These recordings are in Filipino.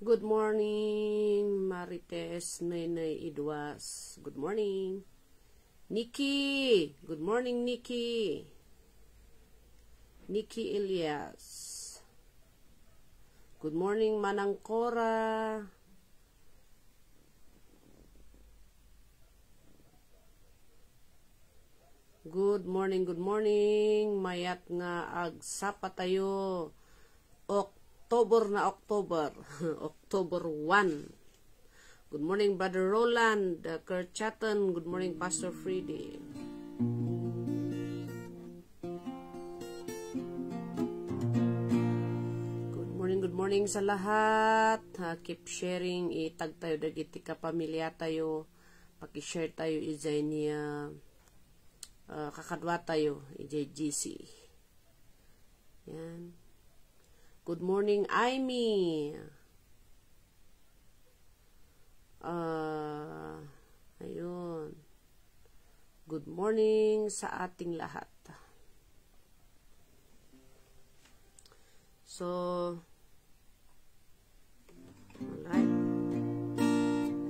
Good morning, Marites Nenay Idwas. Good morning. Nikki. Good morning, Nikki. Nikki Elias. Good morning, Manang Cora. Good morning. Mayat nga agsapa tayo. October na October. October 1. Good morning, Brother Roland. Kurt Chatton. Good morning, Pastor Freddy. Good morning sa lahat. Keep sharing. Itag tayo dagiti kapamilya tayo. Pakishare tayo ijay niya. Kakadwa tayo ijay GC. Yan. Good morning, Amy. Ayun. Good morning sa ating lahat. So, alright.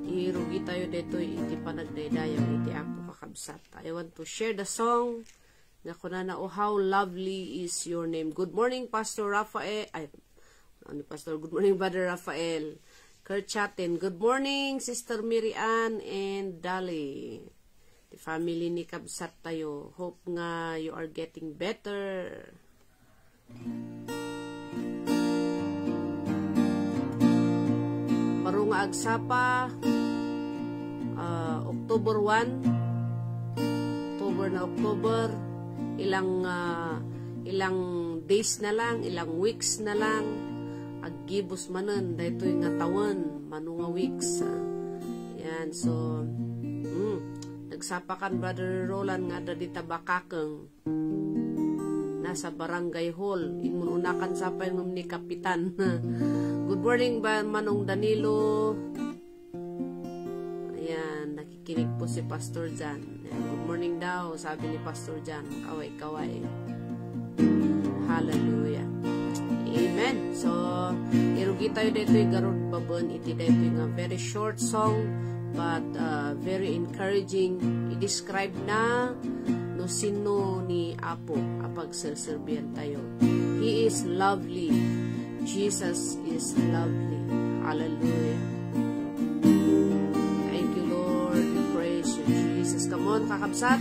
Irugi tayo dito, iti panagdaydayaw, iti ako kakabsat. I want to share the song na kunana, oh how lovely is your name. Good morning, Pastor Rafael. Good morning, Brother Rafael. Kurt Chatin. Good morning, Sister Mary Ann and Dali. The family ni kabsat tayo. Hope nga you are getting better. Marong agsapa, October 1, October, ilang days na lang, ilang weeks na lang, aggibos manen, dahito yung nga taon, manunga weeks. Yan, so, nagsapakan Brother Roland nga dita bakakeng, nasa barangay hall, imununakan sapay ng ni Kapitan. Good morning ba Manong Danilo? Ayan, nakikinig po si Pastor Jan. Good morning daw, sabi ni Pastor Jan. Kaway-kaway. Hallelujah. Amen. So, irugi tayo dito yung garod babon. Iti dito yung very short song but very encouraging. I-describe na no sino ni Apo apag serserbihan tayo. He is lovely. Jesus is lovely. Hallelujah. Thank you, Lord. We praise you, Jesus. Come on, kakabsat.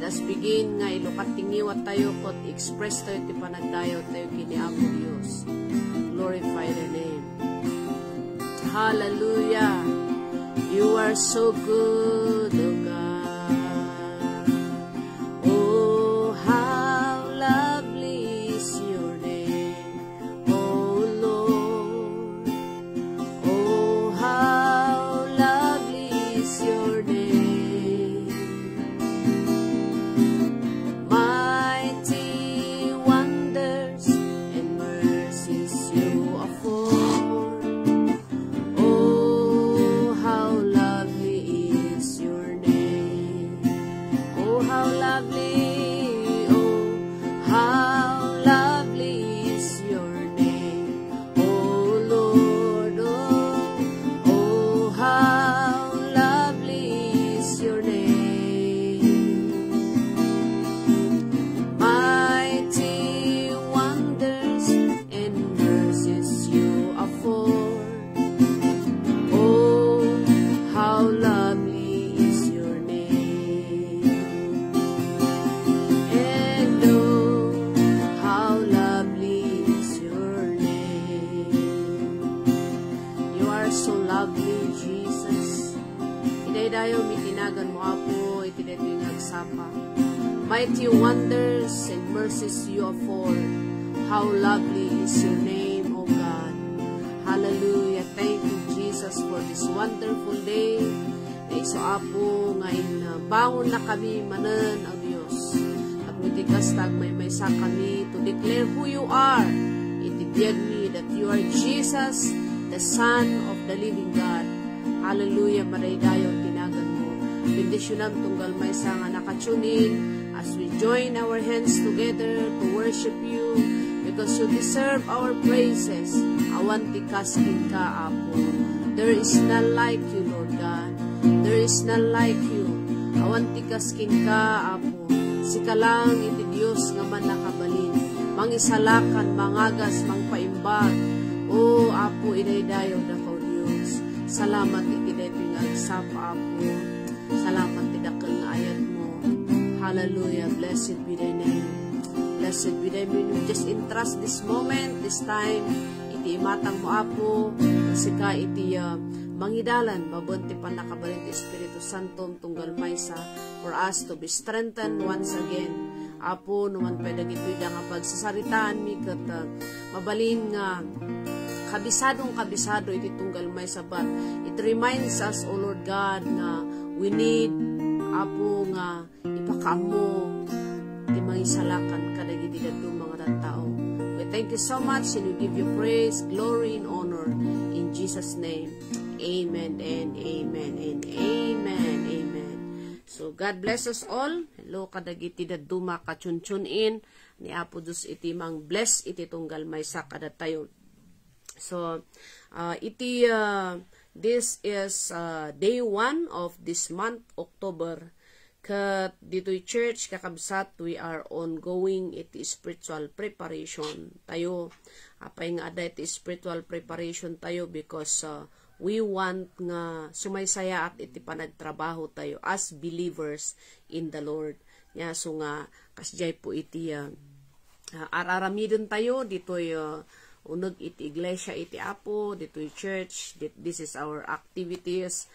Let's begin nga ilukat tingiwat tayo kot express tayo ti panagdayo tayo kini Apo Diyos. Glorify their name. Hallelujah. You are so good, oh God. Mighty wonders and mercies you afford. How lovely is your name, O God. Hallelujah. Thank you, Jesus, for this wonderful day. Na iso Apo, ngayon bangon na kami manan ang Diyos. At mitikas tag may sa kami to declare who you are. Itibiyag me that you are Jesus, the Son of the living God. Hallelujah. Maraydayo tinagan mo. Bendisyonan tunggal may sa nga nakatunin as we join our hands together to worship you. We because you deserve our praises. Awan ti kaskin ka, Apo. There is none like you, Lord God. There is none like you. Awan ti kaskin ka, Apo. Sika lang iti Dios nga man nakabalin. Mangisalakan, mangagas, mangpaimbag. O Apo, idaydayo na ko Dios. Salamat iti dito nga agsapa, Apo. Salamat ti dakkel nga ayat mo. Hallelujah. Blessed be thy name. Blessed be thy name. Just entrust this moment, this time. Iti imatang mo, Apo. Kasi ka iti mangidalan, babunti pa nakabalin ti Espiritu Santo tunggal maysa for us to be strengthened once again. Apo, naman pwede ito'y nga pagsasaritaan mi kat mabalin nga kabisado iti tunggal maysa, but it reminds us, O Lord God, nga we need, Apo, nga ipakaamo ti mangisalakan kadagiti dadto mga tao. We thank you so much and we give you praise, glory, and honor in Jesus' name. Amen and amen and amen. Amen. So God bless us all. Hello kadagiti daduma kachunchunin ni Apo Diyos iti mang bless iti tunggal maysa kada tayo. So this is day 1 of this month, October. Kat dito'y church kakabsat, we are ongoing iti spiritual preparation tayo. Apay nga ada iti spiritual preparation tayo because we want nga sumaysaya at iti panagtrabaho tayo as believers in the Lord. Ya, so nga kasjay po iti araramidon tayo dito'y uneg iti iglesia iti Apo, dito'y church. This is our activities,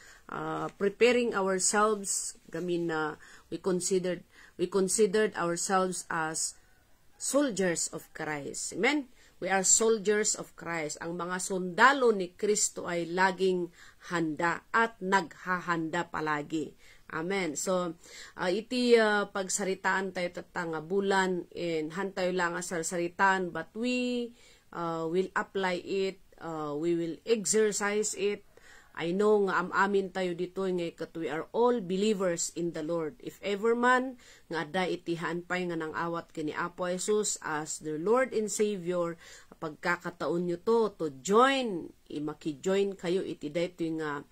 preparing ourselves. Gamin na we considered ourselves as soldiers of Christ. Amen. We are soldiers of Christ. Ang mga sundalo ni Kristo ay laging handa at naghahanda palagi. Amen. So, iti pagsaritaan tayo tatanga bulan, and hantayo lang sa saritaan, but we will apply it, we will exercise it. I know nga amin tayo dito ngay kat we are all believers in the Lord. If ever man nga ada itihaan pay nga nang awat kini Apo Jesus as the Lord and Savior, pagkakataon nyo to join, maki-join kayo iti dayto nga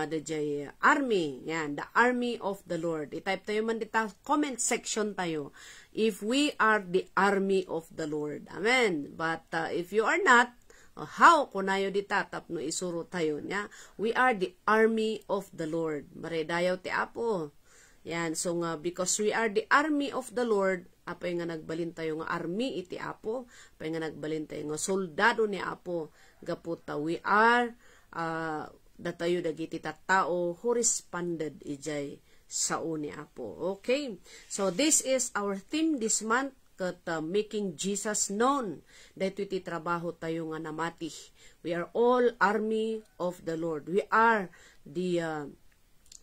the army, yan, the army of the Lord. I-type tayo man dita, comment section tayo, if we are the army of the Lord. Amen. But if you are not, how kunayo dita tapno isuro tayo niya, we are the army of the Lord. Maredayaw ti Apo. Yan, so nga because we are the army of the Lord, apay nga nagbalin tayo nga army iti Apo, apay nga nagbalin tayo nga soldado ni Apo, gaputa we are datayo dagiti tattao who responded ijay sao ni Apo. Okay, so this is our theme this month, kat making Jesus known. Dahito iti trabaho tayo nga namati. We are all army of the Lord. We are the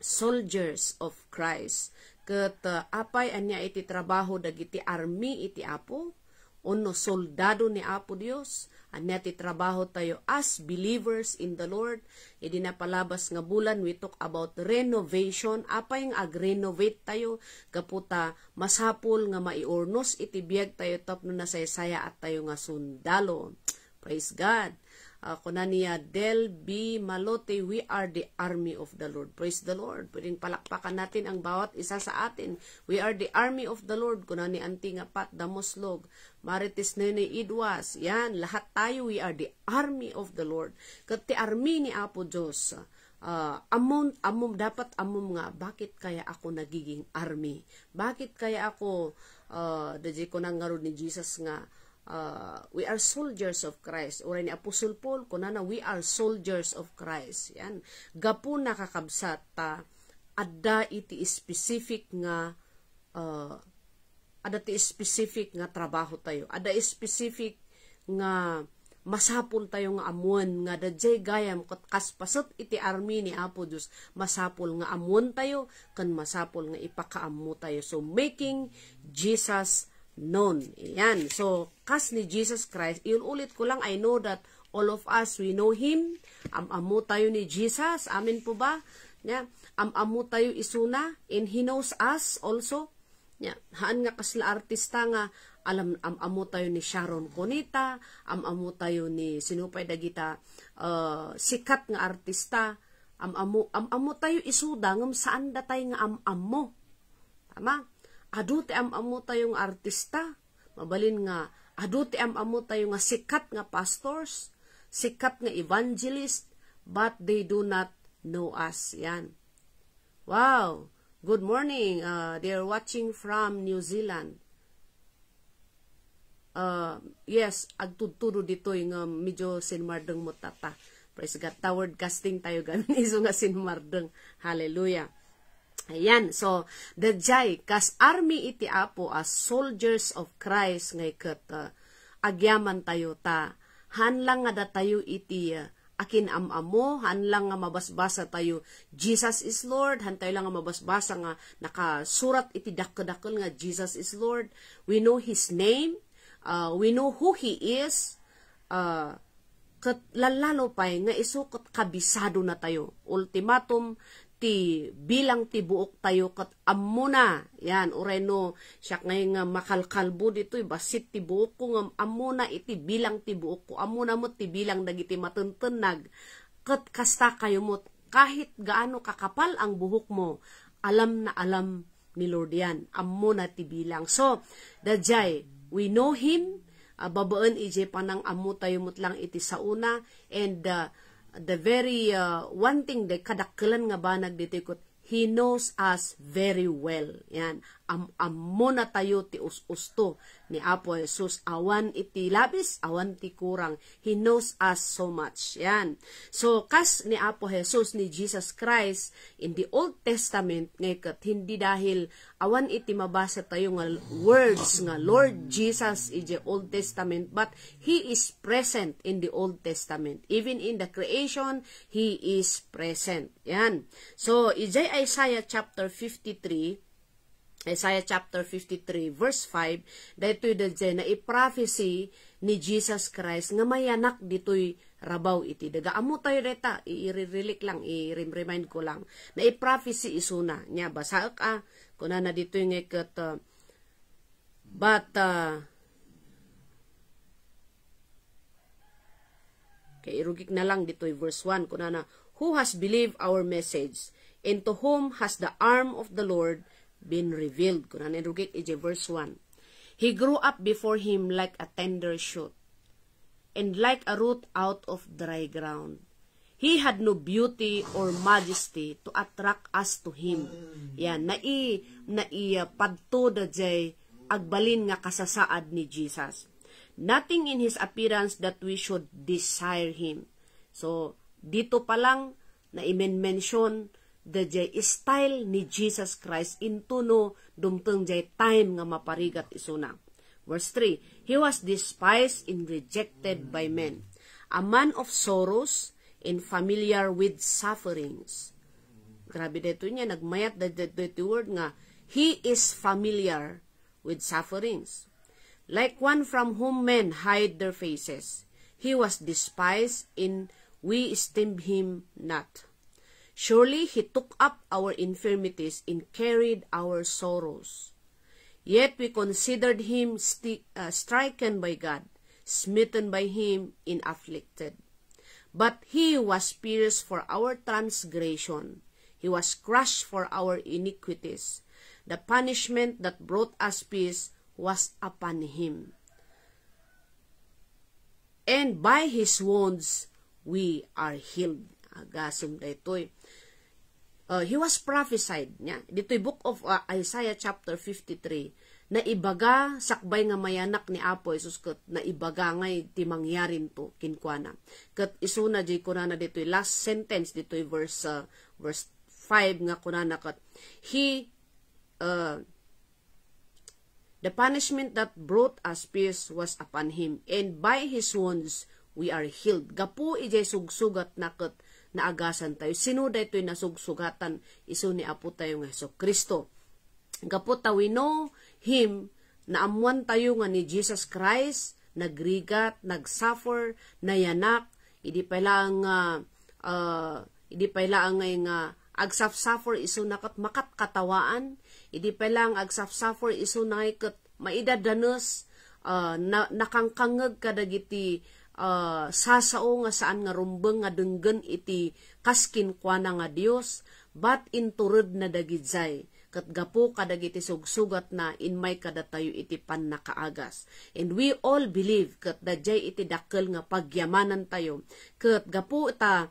soldiers of Christ. Kat apay anya iti trabaho dagiti army iti Apo, ono soldado ni Apo Dios. Anya iti trabaho tayo as believers in the Lord. Idi na palabas nga bulan, we talk about renovation. Apay nga ag-renovate tayo, kaputa masapul nga maiornos iti biyag tayo tapno na saysaya at tayo nga sundalo. Praise God. Kuna niya Del B. Malote, we are the army of the Lord. Praise the Lord. Pwedeng palakpakan natin ang bawat isa sa atin. We are the army of the Lord. Kuna ni Auntie nga Pat Damoslog, Marites Nene Idwas, yan, lahat tayo, we are the army of the Lord. Kat ti army ni Apo Diyos, dapat amom nga, bakit kaya ako nagiging army? Bakit kaya ako, dadya ko nang nga ni Jesus nga, we are soldiers of Christ. Ura ni Apostle Paul, kunana, we are soldiers of Christ. Yan. Gapu nakakabsat ta, adda iti specific nga, ada ti specific nga trabaho tayo. Ada specific nga masapul tayo nga amuan nga dadjay gayam kat kaspasot iti army ni Apo Diyos. Masapul nga amuan tayo, kan masapul nga ipakaamu tayo. So, making Jesus known. Yan. So, kas ni Jesus Christ, iulit ko lang, I know that all of us, we know Him. Amu tayo ni Jesus. Amin po ba? Yeah. Amu tayo isuna, and He knows us also. Yeah. Haan nga kasla artista nga, amo tayo ni Sharon Cunita, amo tayo ni sinupay dagita sikat nga artista, amo tayo isuda ngam saan da tayo nga amo. Tama? Adu ti amo tayo nga artista, mabalin nga adu ti amo tayo nga sikat nga pastors, sikat nga evangelist, but they do not know us. Yan. Wow! Good morning. They're watching from New Zealand. Yes, agtudtudo dito yung medyo sinmardeng mo tata. Praise God. Taward casting tayo gamin iso nga sinmardeng. Hallelujah. Ayan. So, dajay, kas army iti apo as soldiers of Christ ngay kat agyaman tayo ta. Hanlang nga da tayo iti akin amamo, hanlang nga mabasbasa tayo, Jesus is Lord, hantay lang nga mabasbasa nga nakasurat iti dakkel nga Jesus is Lord. We know His name, we know who He is, kat lalalo pa'y nga isukot kabisado na tayo. Ultimatum, ti bilang ti buok tayo kat amuna. Yan, ureno, siya ngayon nga makalkalbo dito, basit ti buok ko nga amuna iti bilang ti buok ko. Amuna mo ti bilang dagiti matuntunag. Kat kasta kayo mo, kahit gaano kakapal ang buhok mo, alam na alam ni Lord yan. Amuna ti bilang. So, dajay, we know Him, babaan ije panang amu tayo mutlang iti sauna, and the very one thing de kadakkelan nga banag dito ikot, He knows us very well. Yan. Ammo na tayo ti us-usto ni Apo Jesus. Awan iti labis, awan ti kurang. He knows us so much. Yan. So, kas ni Apo Jesus, ni Jesus Christ, in the Old Testament, ngayon, hindi dahil awan iti mabasa tayo nga words nga Lord Jesus in the Old Testament, but He is present in the Old Testament. Even in the creation, He is present. Yan. So, ijay Isaiah chapter 53, verse 5, daytoy dadjay na i-prophecy ni Jesus Christ nga mayanak ditoy rabaw iti. Daga amo tayo deta, i-relic lang, i-remind ko lang, na i-prophecy isuna. Nya, basaak kuna na ditoy nga ikat, kay irugik na lang ditoy verse 1, kuna na, who has believed our message, and to whom has the arm of the Lord been revealed. Kuna nirugik ije verse 1. He grew up before Him like a tender shoot, and like a root out of dry ground. He had no beauty or majesty to attract us to Him. Yan, padto da jay agbalin nga kasasaad ni Jesus. Nothing in His appearance that we should desire Him. So, dito pa lang na i-mention the jay style ni Jesus Christ into no dumteng jay time nga maparigat isuna. Verse 3, He was despised and rejected by men, a man of sorrows and familiar with sufferings. Grabe dito niya, nagmayat dito word nga, He is familiar with sufferings. Like one from whom men hide their faces, He was despised and we esteemed Him not. Surely He took up our infirmities and carried our sorrows. Yet we considered Him stricken by God, smitten by Him, and afflicted. But He was pierced for our transgression. He was crushed for our iniquities. The punishment that brought us peace was upon Him. And by His wounds we are healed. Agasum da ito'y. He was prophesied niya. Dito'y book of Isaiah chapter 53, na ibaga sakbay nga mayanak ni Apo Jesus kat na ibaga ngay ti mangyarin to kinkwana. Kat isuna jay kunana dito'y last sentence dito'y verse 5 nga kunana kat the punishment that brought us peace was upon Him, and by His wounds we are healed. Gapu ijay sugsugat na kat naagasan tayo. Sino da ito'y nasugsugatan iso ni Apo tayo nga Hesus Kristo. Gaputa, we know Him, na amuan tayo nga ni Jesus Christ, nagrigat, nagsuffer, nayanak, idi pailang nga agsaf-suffer iso nakat makat katawaan, idi pailang agsaf-suffer iso na ikat maidadanos, nakangkangag kadagiti sasao nga saan nga rumbeng nga denggen iti kaskin kuana nga Dios, but inturod na dagidzay ket gapo kadagiti sugsugat na inmay kadatayo iti pannakaagas. And we all believe ket dayjay iti dakkel nga pagyamanan tayo ket gapo ta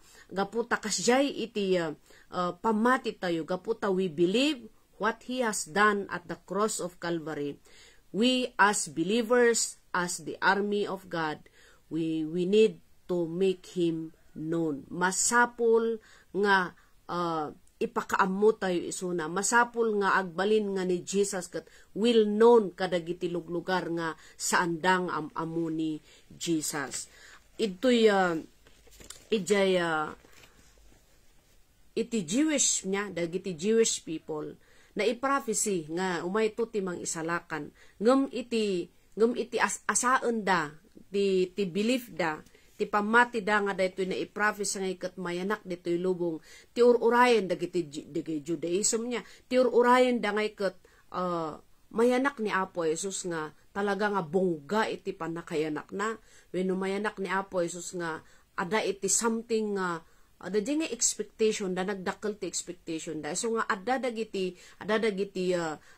kasjay iti pamati tayo, gapo ta we believe what He has done at the cross of Calvary. We as believers, as the army of God, we need to make Him known. Masapol nga ipakaammo tayo isuna. Masapol nga agbalin nga ni Jesus kat will known kadagiti lugar nga saandang amo ni Jesus. Ito'y iti Jewish niya, dagiti Jewish people na i-prophecy nga umay to timang isalakan ngem iti asaan da ti belief da ti pamati da nga daytoy na i-prophecy nga iket mayanak ditoy lubong ti ururayen dagiti Judaism niya ti ururayen da nga iket mayanak ni Apo Jesus nga talaga nga bongga iti panakayanak na wenno mayanak ni Apo Jesus nga ada iti something nga ada di nga expectation da nagdakkel ti expectation da so nga ada dagiti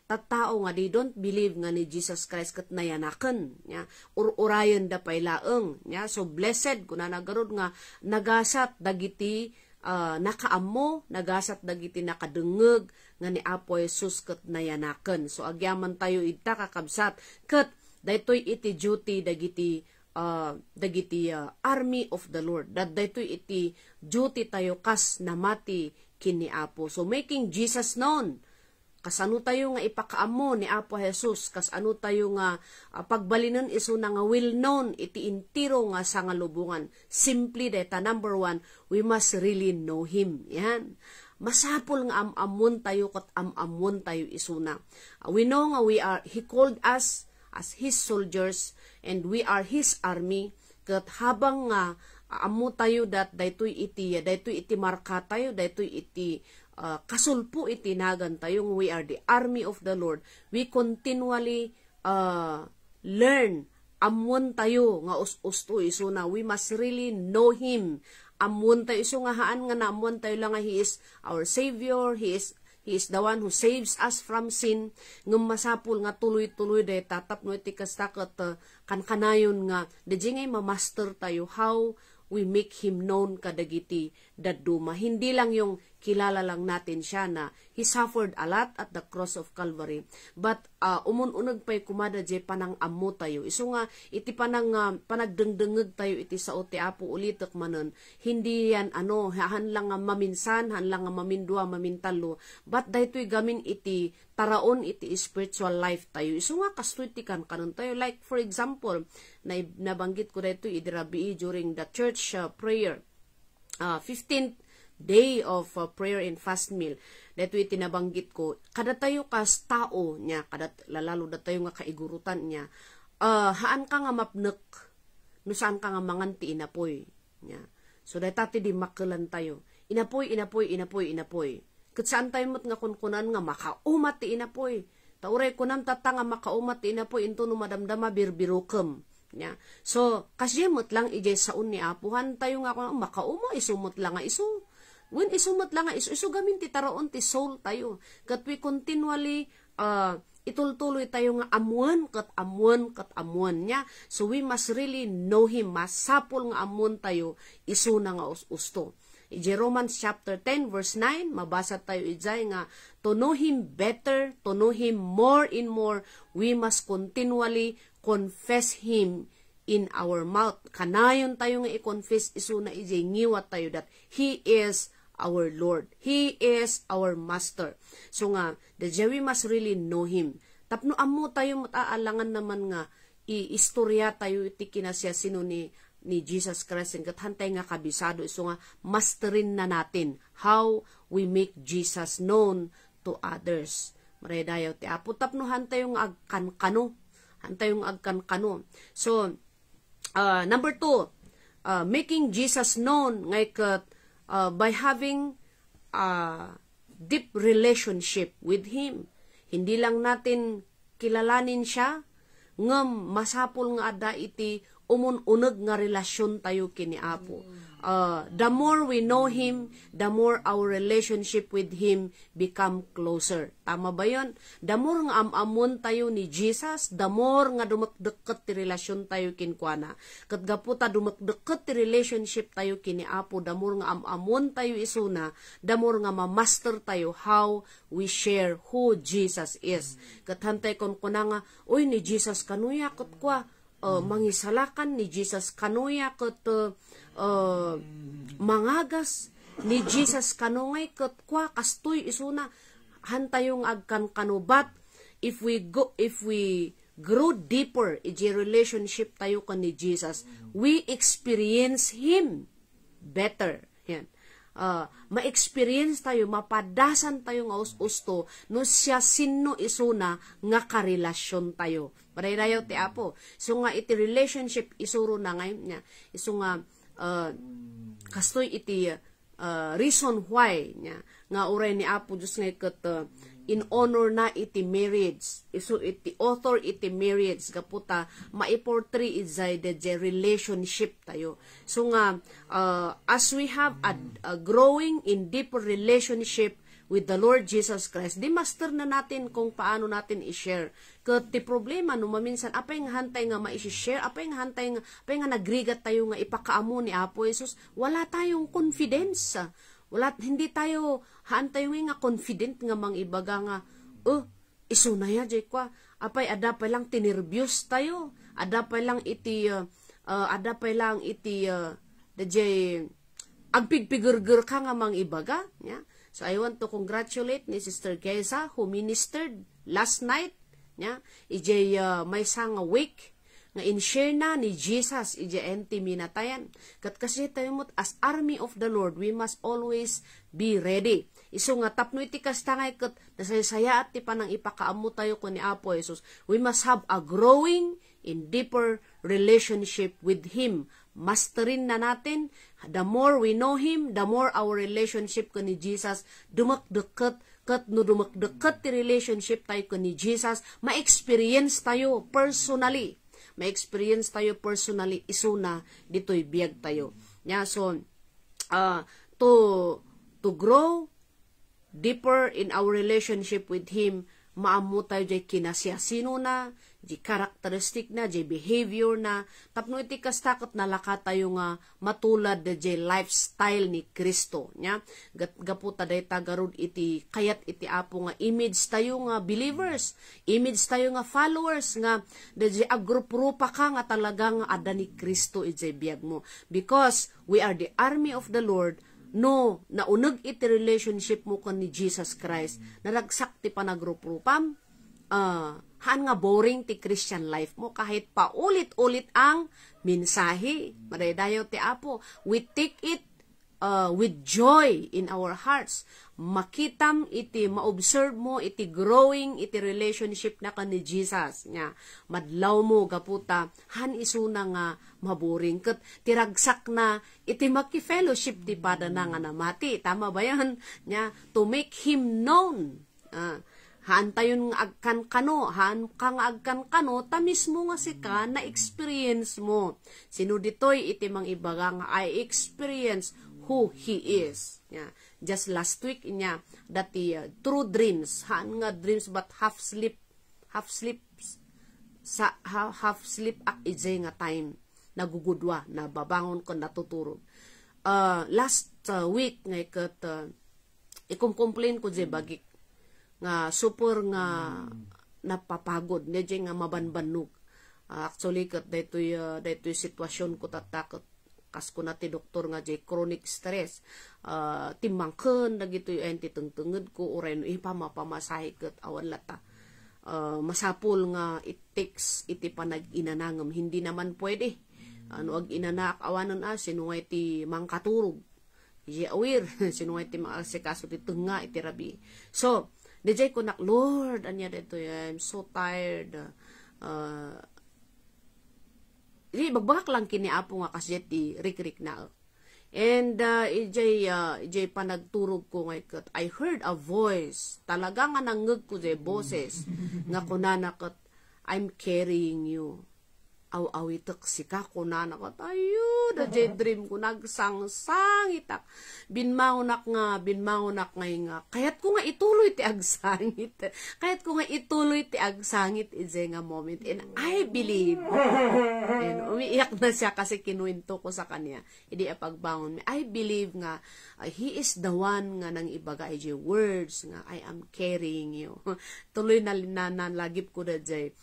tattao nga they don't believe nga ni Jesus Christ ket nayanaken nya ururayen da pay laeng nya so blessed kuna nagarod nga nagasat dagiti nakaammo nagasat dagiti nakadengeg nga ni Apo Jesus ket nayanaken. So agyaman tayo ita kakabsat ket daytoy iti duty dagiti army of the Lord. Daytoy iti duty tayo kas namati kini Apo. So making Jesus known. Kasano tayo nga ipakaammo ni Apo Jesus, kasano tayo nga pagbalinon iso na nga will known iti intiro nga sa nga lubungan. Simply data number 1, we must really know Him. Yan. Masapol nga amamon tayo kat amamon tayo isuna. We know nga He called us as His soldiers and we are His army. Kat habang nga amo tayo daytoy iti marka tayo, daytoy iti kasulpo iti nagan tayong we are the army of the Lord. We continually learn amon tayo nga usto iso na we must really know Him. Amon tayo iso nga haan nga na amon tayo lang nga He is our Savior, He is the one who saves us from sin. Ngem masapul nga tuloy-tuloy day tatapno iti kastaket kankanayon nga dayjay nga ma-master tayo how we make Him known kadagiti daduma. Hindi lang yung kilala lang natin siya na He suffered a lot at the cross of Calvary. But umun-unag pa'y kumada jay panang ammo tayo. Iso nga iti panagdengdengeg tayo iti sao ti Apo ulitek manen. Hindi yan han lang nga maminsan, han lang nga mamindua, mamintalo. But daytoy gamin iti taraon iti spiritual life tayo. Iso nga kastoy ti kanon tayo. Like for example, nabanggit ko daytoy idirabi during the church prayer. 15th day of prayer and fast meal. Dito itinabanggit ko, kada tayo kas tao niya, kada lalalo da tayo nga kaigurutan niya, haan ka nga mapnek, no saan ka nga manganti inapoy niya. So dati di makilan tayo, inapoy. Kat saan tayo mat nga kunkunan nga makaumat ti inapoy. Tauray kunan tata nga makaumat ti inapoy, into no madamdama birbirukem. Yeah. So, kasi mot lang ijay saun ni Apuhan tayo nga kung makauma, isumot lang nga iso. When isumot lang nga iso gamin ti taraon ti soul tayo. Kat we continually itultuloy tayo nga amuan kat amuan niya. So, we must really know Him. Masapol nga amuan tayo, iso na nga usto. Ije Romans chapter 10 verse 9, mabasa tayo ijay nga, to know Him better, to know Him more and more, we must continually confess Him in our mouth. Kanayon tayo nga i-confess iso na ijay ngiwat tayo that He is our Lord. He is our Master. So nga, we must really know Him. Tapno amo tayo mataalangan naman nga i-istorya tayo iti kinasya sino ni Jesus Christ. Kat hantay nga kabisado. So nga, masterin na natin how we make Jesus known to others. Maredayaw ti Apo. Tapno hantay yung agkankano. Hantay yung agkankano. So, number 2, making Jesus known ngay kat by having a deep relationship with Him. Hindi lang natin kilalanin siya, ngem masapul nga ada iti umun-uneg nga relasyon tayo kini Apo. The more we know Him, the more our relationship with Him become closer. Tama ba yun? The more nga amamon tayo ni Jesus, the more nga dumakdeket ti relasyon tayo kinkwana. Kat gaputa dumakdeket ti relationship tayo kini Apo, the more nga amamon tayo isuna, the more nga ma-master tayo how we share who Jesus is. Kat hantay kon kuna nga, uy ni Jesus kanuya kat kwa, mangisalakan ni Jesus kanuya kat mangagas ni Jesus kanungay kat kwa kastoy isuna hantayong agkan kanubat if we grow deeper in relationship tayo kan ni Jesus, we experience Him better. Yan. Ma-experience tayo, mapadasan tayo nga usto no siya sino isuna nga karelasyon tayo. Parayrayaw ti Apo. So nga iti relationship isuro na ngayon niya. Iso nga kastoy iti reason why niya nga uray ni Apo Diyos nga ikat in honor na iti marriage. Iso iti author iti marriage kaputa maiportray izay the relationship tayo. So nga as we have a growing in deeper relationship with the Lord Jesus Christ, di master na natin kung paano natin i-share. Kat ti problema no maminsan apay nga hantay nga ma-i-share, apay nga nagrigat tayo nga ipakaamo ni Apo Jesus, wala tayong confidence. Hindi tayo hantay nga confident nga mangibaga nga isuna ya jay kwa apay ada pa lang tinirbyos tayo, ada pa lang iti jay agpigpigurgur ka nga mangibaga ya. So I want to congratulate ni Sister Geza who ministered last night nya ijay may sang week nga in-share na ni Jesus ijay enti minatayan. Kat kasi tayo mo't as army of the Lord, we must always be ready. Iso nga tapno iti kastangay kat nasayasaya at ti panang ipakaamo tayo ko ni Apo Jesus. We must have a growing in deeper relationship with Him. Masterin na natin, the more we know Him, the more our relationship ko ni Jesus dumakdeket. Kat no dumakdeket ti relationship tayo ko ni Jesus, ma-experience tayo personally. Ma-experience tayo personally, isuna dito'y biyag tayo. Yeah, so, to grow deeper in our relationship with Him, maamu tayo jay kinasiyasino na, jay karakteristik na, jay behavior na, tapno iti kastakot na laka tayo nga matulad da jay lifestyle ni Kristo. Nya? Gaputa day tagarod iti, kayat iti Apo nga image tayo nga believers, image tayo nga followers, nga da jay agrup-rupa ka nga talagang ada ni Kristo iti biyag mo. Because we are the army of the Lord, no, naunag iti relationship mo kan ni Jesus Christ, naragsak ti panagrup-rupam, haan nga boring ti Christian life mo, kahit pa ulit-ulit ang mensahe, maraydayo ti Apo, we take it with joy in our hearts. Makitam iti, ma-observe mo iti growing iti relationship na kan ni Jesus nya. Madlaw mo gaputa han isuna nga maburing ket tiragsak na iti maki-fellowship ti pada na nga namati. Tama ba yan nya? To make Him known. Haan tayon nga agkan kano, haan kang agkan kano, tamis mo nga sika na experience mo. Sino ditoy iti mang ibaga nga I experience who He is. Yeah. Just last week niya dati true dreams, haan nga dreams but half sleep ak ijay nga time nagugudwa na babangon ko natutulog. Last week nga ikat ikum-complain ko jay bagik nga super nga napapagod niya nga mabanbanog. Actually kat daytoy sitwasyon ko tatakot kas ko na ti doktor nga jay chronic stress, timangken dagitoy enti tengtenged ko uray no ipamapamasahe ket awan lata. Masapul nga it takes iti panag-inanangem, hindi naman pwede. Ano ag inanak awanan sinuway ti mangkaturog. Iji awir sinuway ti maalasikaso ti tenga iti rabi. So, DJ ko nak, Lord, anya dito I'm so tired. Bagbakak lang kini Apo nga kasi ti rik-rik na. And ijay panagturog ko nga I heard a voice. Talaga nga nangeg ko jay boses nga kunana kat I'm carrying you. Aw-awitak sika ko na nakatayo, da dream ko nagsang-sang itak. Binmaunak nga nga. Kayat ko nga ituloy ti agsangit. Kayat ko nga ituloy ti agsangit ije nga moment. And I believe. And umiiyak na siya kasi kinuwento ko sa kanya. Hindi apagbangon. I believe nga, he is the one nga nang ibaga ije words nga, I am carrying you. Tuloy na nalagip ko da jay.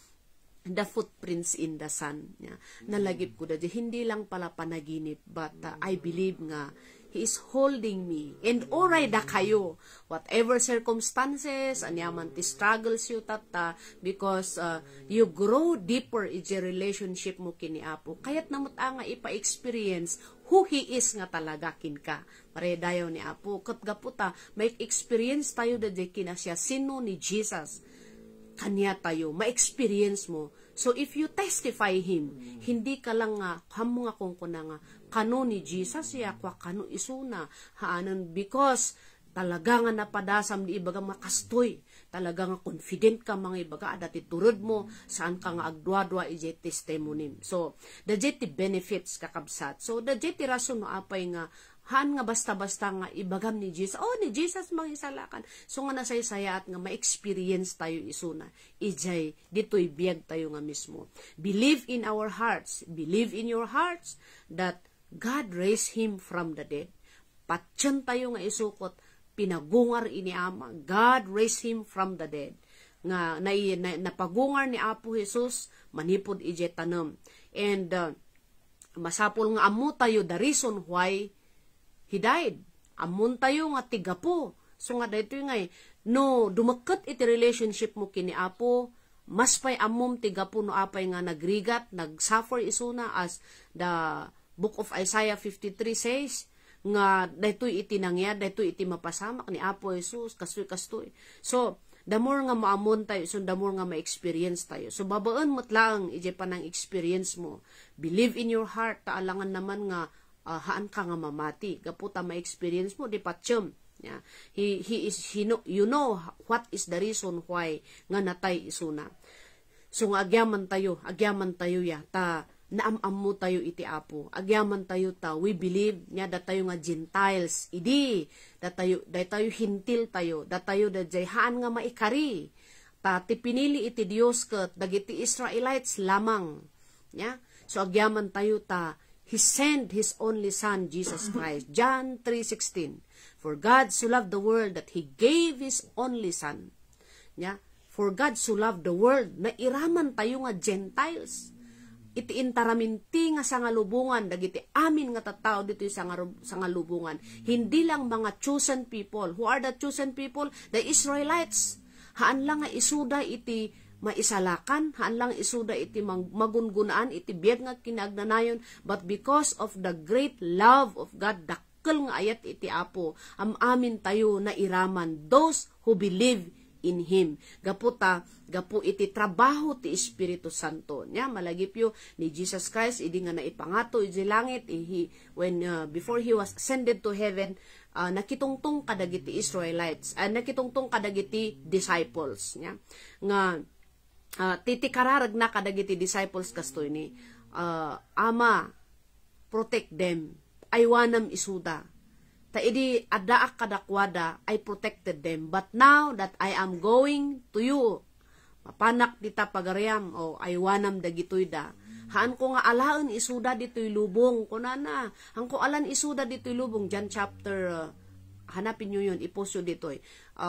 The footprints in the sun. Yeah. Nalagip ko da hindi lang pala panaginip, but I believe nga, He is holding me. And oray da kayo, whatever circumstances, anyaman ti struggles you tata, because you grow deeper in your relationship mo kini Apo. Kaya't namot nga ipa-experience who He is nga talaga kin ka. Pare dayaw ni Apo, katgaputa, may experience tayo da kina siya, sino ni Jesus. Kanya tayo, ma-experience mo. So, if you testify Him, hindi ka lang nga, hamo nga kung kuna nga, kano ni Jesus, ya, kwa kano isuna, haanan, because, talaga nga napadasam ni ibaga makastoy, talaga nga confident ka mga ibaga, dati turod mo, saan ka nga agdwa-dwa ije testimony. So, the jeti benefits kakabsat. So, the jeti rason mo apay nga, haan nga basta-basta nga ibagam ni Jesus. Oh, ni Jesus mga isalakan. So nga nasay-saya at nga ma-experience tayo isuna. Ijay, dito'y biyag tayo nga mismo. Believe in our hearts. Believe in your hearts that God raised Him from the dead. Patyan tayo nga isukot, pinagungar ini Ama. God raised Him from the dead. Nga napagungar ni Apo Jesus, manipod ije tanam. And masapol nga amo tayo the reason why He died. Amun tayo nga tigapo. So nga dito nga no, dumakat iti relationship mo kini Apo, mas pay amum tigapo no apay nga nagrigat, nagsuffer isuna as the book of Isaiah 53 says, nga daytoy iti nangyad, daytoy iti mapasamak ni Apo Jesus, kastoy. So, the more nga maamon tayo, so the more nga ma-experience tayo. So, babaan mo't lang, ije pa ng experience mo. Believe in your heart, taalangan naman nga, haan ka nga mamati. Gaputa ma-experience mo, di patsyam. Yeah. You know what is the reason why nga natay isuna. So nga agyaman tayo ya, ta naamam mo tayo iti Apo. Agyaman tayo ta, we believe nya da tayo nga Gentiles, idi, da tayo hintil tayo, da tayo da haan nga maikari. Ta ti pinili iti Dios ket dagiti Israelites lamang. Yeah. So agyaman tayo ta, He sent His only Son, Jesus Christ. John 3:16. For God so loved the world that He gave His only Son. Yeah? For God so loved the world, na iraman tayo nga Gentiles. Iti intaraminti nga sa ngalubungan, dagiti amin nga tattao dito sa ngalubungan. Hindi lang mga chosen people. Who are the chosen people? The Israelites. Haan lang nga isuda iti maisalakan, haan lang isuda iti magungunaan, iti biyag nga kinagnanayon, but because of the great love of God, dakkel nga ayat iti Apo, amin tayo na iraman, those who believe in Him. Gapu iti trabaho ti Espiritu Santo. Nya, malagipyo ni Jesus Christ, idi nga naipangato, iti langit, before He was ascended to heaven, nakitungtong kadagiti Israelites, nakitungtong kadagiti disciples. Nya, nga, titikararag na kadagiti disciples kastoy ni Ama, protect them, aywanam isuda, ta idi addaak kadakwada, I protected them, but now that I am going to you, mapanak dita pagariam, o aywanam dagitoy da, haan ko nga alaan isuda ditoy lubong, kunana, han ko alan isuda ditoy lubong, John chapter, hanapin nyo yun, ipost yun ditoy,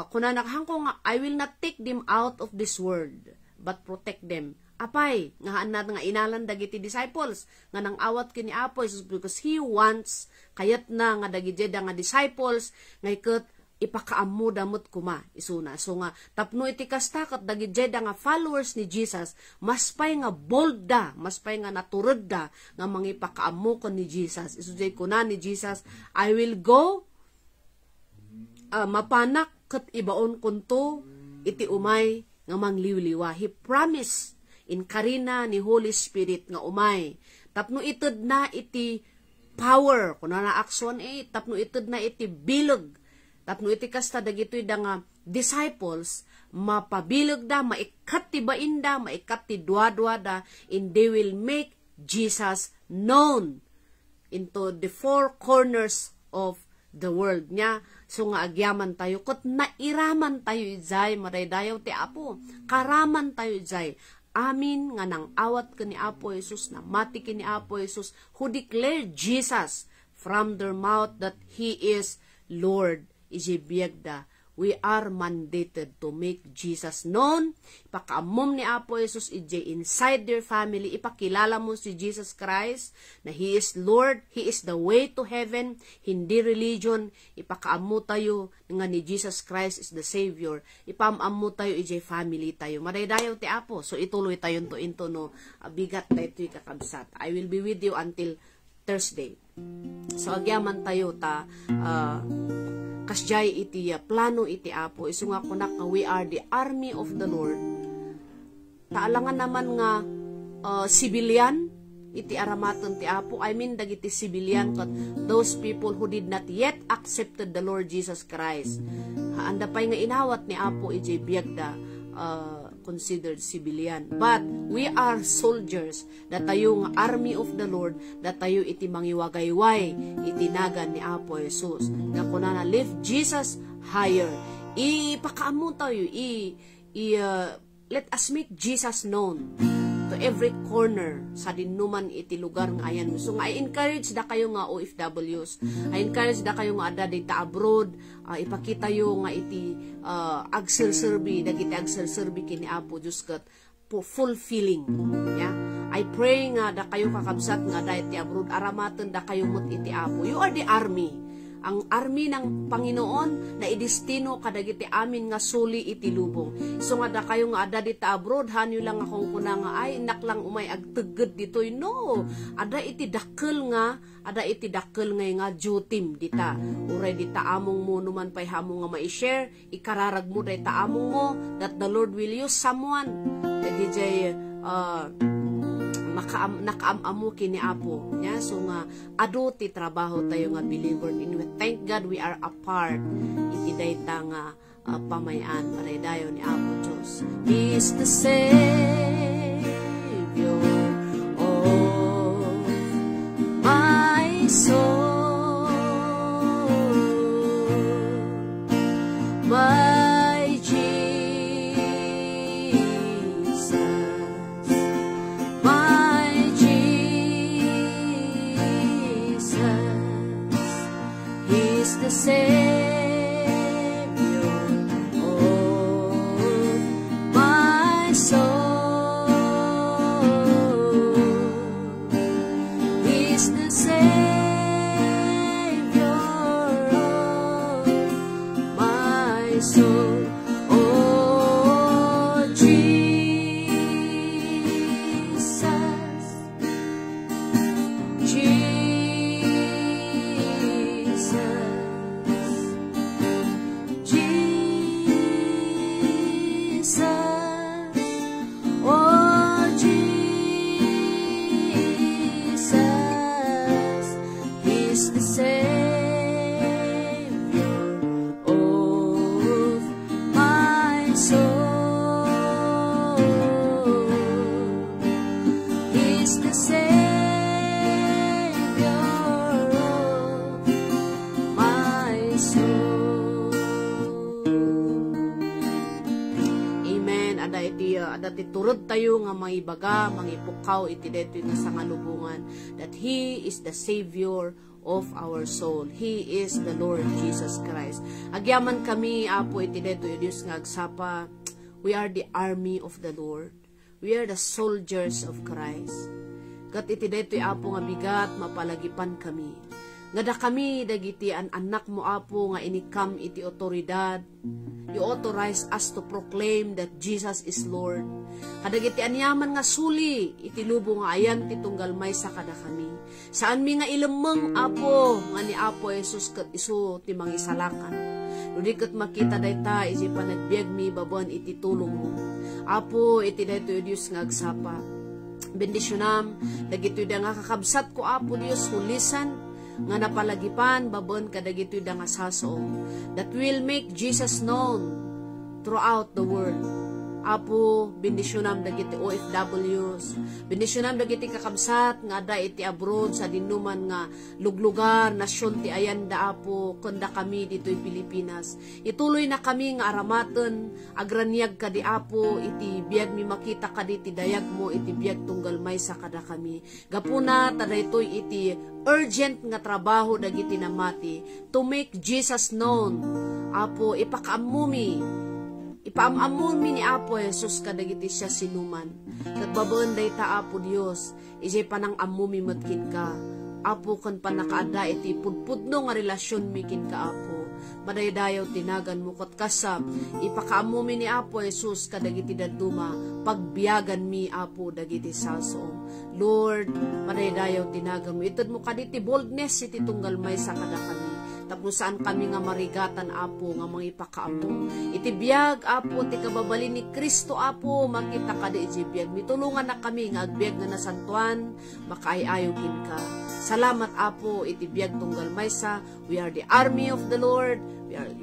kunana, han ko nga, I will not take them out of this world, but protect them. Apay, nga nga inalan dagiti disciples, nga nang awat kini Apo Jesus, because He wants, kayat na nga dagijeda nga disciples, nga ikat ipakaammo damot kuma, isuna. So nga, tapno iti kastakat dagijeda nga followers ni Jesus, mas pay nga bold da, mas pay nga naturod da, nga mangipakaammo ko ni Jesus. Isujay ko na ni Jesus, I will go, mapanak kat ibaon kunto, iti umay, nga mangliwliwa. He promised in karina ni Holy Spirit nga umay. Tapno ited na iti power, kuna na aksyon tapno ited na iti bilog Tapno iti kasta dagitoy da nga disciples, mapabilog da, maikat ti bain da, maikat ti dua-dua da, and they will make Jesus known into the four corners of the world niya. So nga agyaman tayo, kat nairaman tayo ijay, maraydayaw ti Apo, karaman tayo ijay, amin nga nang awat ka ni Apo Jesus, na mati ka ni Apo Jesus, who declared Jesus from their mouth that He is Lord. Iji biyagda, we are mandated to make Jesus known. Ipakaamom ni Apo Jesus ije inside their family. Ipakilala mo si Jesus Christ na He is Lord, He is the way to heaven, hindi religion. Ipakaammo tayo nga ni Jesus Christ is the Savior. Ipamammo tayo ije family tayo. Maraydayaw ti Apo. So ituloy tayo into no bigat tayo ito'y kakabsat. I will be with you until Thursday. So agyaman tayo ta kasjay iti plano iti Apo. Isu nga kunak nga we are the army of the Lord. Taalangan naman nga civilian iti aramaton ti Apo. I mean dagiti civilian kat those people who did not yet accepted the Lord Jesus Christ. Anda pay nga inawat ni Apo iti biyagda considered civilian. But we are soldiers, that tayo nga army of the Lord, that tayo iti mangiwagayway, itinagan ni Apo Jesus. Nga kunana lift Jesus higher. Ipakaamo tayo, let us make Jesus known to every corner sa dinuman iti lugar nga ayan mo. So nga I encourage da kayo nga OFWs, I encourage da kayo nga ada dita abroad, ipakita yo nga iti agserserbi, dagiti agserserbi kini Apo Diyos kat fulfilling. Yeah? I pray nga da kayo kakabsat nga da iti abroad, aramaten da kayo mut iti Apo. You are the army. Ang army ng Panginoon na idestino kadagiti amin nga suli iti lubong. So nga da kayo nga ada dita abroad, hanyo lang akong kuna nga ay naklang umay agteged ditoy. No, ada iti dakkel nga jutim dita. Uray dita among mo numan pay hamong nga ma-share, ikararag mo dita among mo that the Lord will use someone. DJ nakaamamu kini Apo. Yeah? So nga, ado ti trabaho tayo nga believer. Thank God we are a part. Iti dayta nga pamayan. Maraydayo ni Apo Diyos. He is the Savior of my soul. My Jesus. The Savior of my soul. He's the Savior of my soul. Oh, Jesus, dati turod tayo nga mangibaga, mangipukaw iti detoy nga sangalubungan that He is the Savior of our soul. He is the Lord Jesus Christ. Agyaman kami Apo iti detoy Dios nga agsapa. We are the army of the Lord. We are the soldiers of Christ. Kat iti detoy Apo nga bigat mapalagipan kami. Nga da kami dagiti an anak mo Apo nga inikam iti otoridad. You authorize us to proclaim that Jesus is Lord. Kadagiti anyaman nga suli iti lubong nga ayan ti tunggal may sa kada kami. Saan mi nga ilemeng Apo nga ni Apo Jesus ket isu ti mangisalakan. Nudikot makita dayta iti panagbiag mi babuan iti tulong mo. Apo iti daytoy Dios nga agsapa. Bendisyonam dagitoy da nga kakabsat ko Apo Dios hulisan nga napalagipan babon kadagitoy da nga sasong that will make Jesus known throughout the world. Apo, bendisyonam dagiti OFWs, bendisyonam dagiti kakabsat nga ada iti abroad sa dinuman nga luglugar, nasyon ti ayan da Apo, kunda kami dito'y Pilipinas. Ituloy na kami nga aramaten, agranyag ka di Apo, iti biyag mi makita ka di ti dayag mo, iti biyag tunggal may sa kada kami. Gapuna, tadaytoy iti urgent nga trabaho dagiti namati to make Jesus known. Apo, ipakaamumi, ipaamamun mi ni Apo Jesus kadagiti siya sinuman. Kagbabaen dayta Apo Dios, isay panang amumi matkin ka. Apo kan panakaada iti pudpudno nga relasyon mi kin ka Apo. Madaydayaw tinagan mo kat kasap, ipakaamumi ni Apo Jesus kadagiti daduma, pagbiyagan mi Apo dagiti sasong. Lord, madaydayaw tinagan mo, itad mo kaditi boldness iti tunggal may sa kada kami. Tapos saan kami nga marigatan Apo nga mga ipakaamo. Iti biyag Apo ti kababali ni Kristo Apo makita ka di iti biyag. Mitulungan na kami nga agbyag nga nasantuan makaayayokin ka. Salamat Apo iti biyag tunggal maysa. We are the army of the Lord.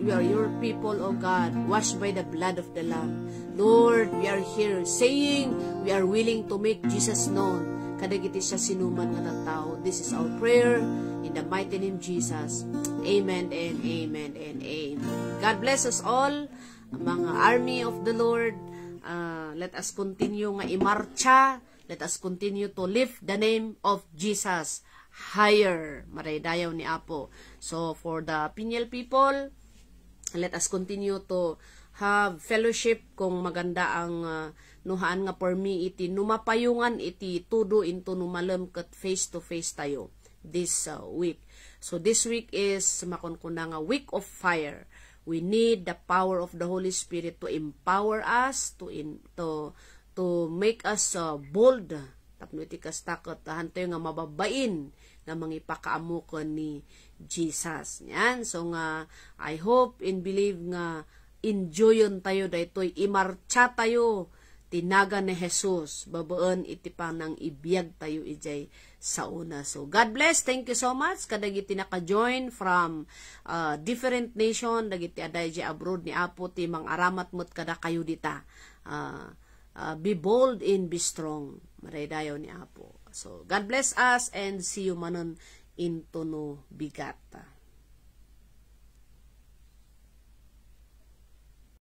We are your people, O God, washed by the blood of the Lamb. Lord, we are here saying we are willing to make Jesus known. Kadagiti siya sinuman nga tattao. This is our prayer in the mighty name Jesus. Amen and amen and amen. God bless us all, mga army of the Lord. Let us continue nga imarcha. Let us continue to lift the name of Jesus higher. Maraydayaw ni Apo. So, for the Pinyel people, let us continue to have fellowship kung maganda ang nuhaan nga for me iti numapayungan iti tudo into numalem kat face to face tayo this week. So this week is makunkuna nga week of fire. We need the power of the Holy Spirit to empower us, to make us bold. Tapno iti kastakot tahantoy nga mababain nga mangipakaamo ko ni Jesus. Yan. So nga I hope and believe nga enjoyon tayo daytoy imarcha tayo tinaga ni Jesus, babaen iti panang ibiyag tayo ijay sa una. So, God bless. Thank you so much. Kadagiti naka-join from different nation, dagiti aday ijay abroad ni Apo, ti mang aramat mo't kada kayo dita. Be bold and be strong. Maraydayaw ni Apo. So, God bless us and see you manon into no bigat.